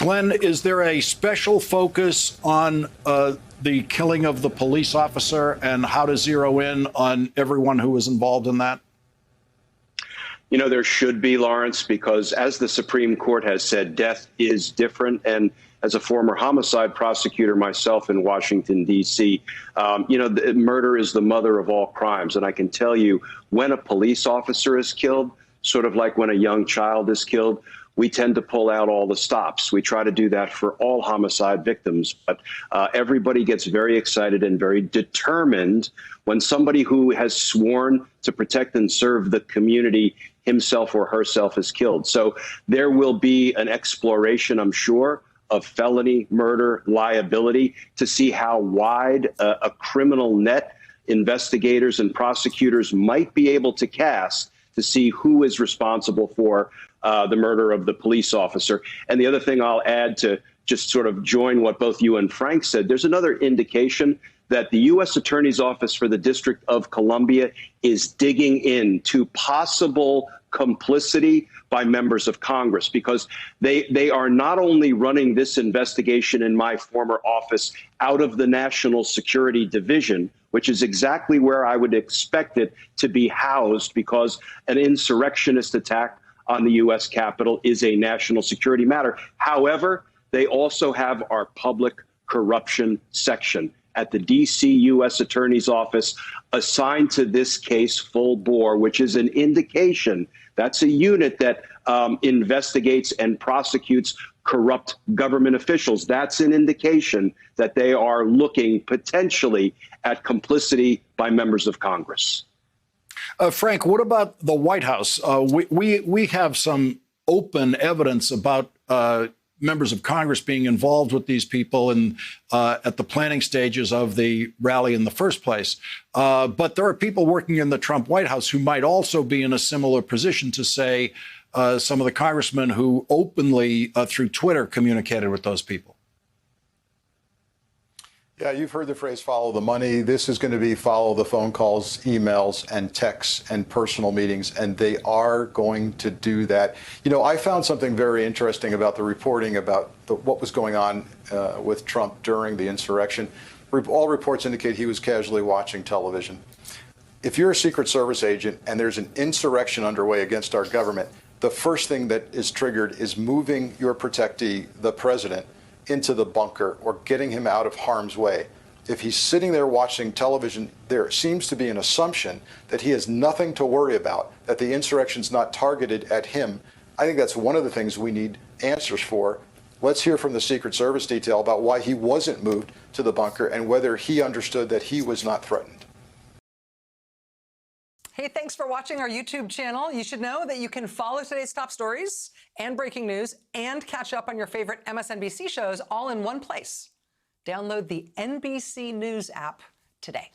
Glenn, is there a special focus on the killing of the police officer and how to zero in on everyone who was involved in that? You know, there should be, Lawrence, because as the Supreme Court has said, death is different. And as a former homicide prosecutor myself in Washington, D.C., murder is the mother of all crimes. And I can tell you, when a police officer is killed, sort of like when a young child is killed, we tend to pull out all the stops. We try to do that for all homicide victims. But everybody gets very excited and very determined when somebody who has sworn to protect and serve the community himself or herself is killed. So there will be an exploration, I'm sure, of felony murder liability to see how wide a criminal net investigators and prosecutors might be able to cast to see who is responsible for the murder of the police officer. And the other thing I'll add to just sort of join what both you and Frank said, there's another indication that the U.S. Attorney's Office for the District of Columbia is digging into possible complicity by members of Congress, because they are not only running this investigation in my former office out of the National Security Division, which is exactly where I would expect it to be housed, because an insurrectionist attack on the U.S. Capitol is a national security matter. However, they also have our public corruption section at the D.C. U.S. Attorney's Office assigned to this case full bore, which is an indication that's a unit that investigates and prosecutes corrupt government officials. That's an indication that they are looking potentially at complicity by members of Congress. Frank, what about the White House? We have some open evidence about members of Congress being involved with these people and at the planning stages of the rally in the first place. But there are people working in the Trump White House who might also be in a similar position to, say, some of the congressmen who openly through Twitter communicated with those people. Yeah, you've heard the phrase follow the money. This is going to be follow the phone calls, emails, and texts and personal meetings, and they are going to do that. You know, I found something very interesting about the reporting about what was going on with Trump during the insurrection. All reports indicate he was casually watching television. If you're a Secret Service agent and there's an insurrection underway against our government, the first thing that is triggered is moving your protectee, the president, into the bunker or getting him out of harm's way. If he's sitting there watching television, there seems to be an assumption that he has nothing to worry about, that the insurrection's not targeted at him. I think that's one of the things we need answers for. Let's hear from the Secret Service detail about why he wasn't moved to the bunker and whether he understood that he was not threatened. Hey, thanks for watching our YouTube channel. You should know that you can follow today's top stories and breaking news and catch up on your favorite MSNBC shows all in one place. Download the NBC News app today.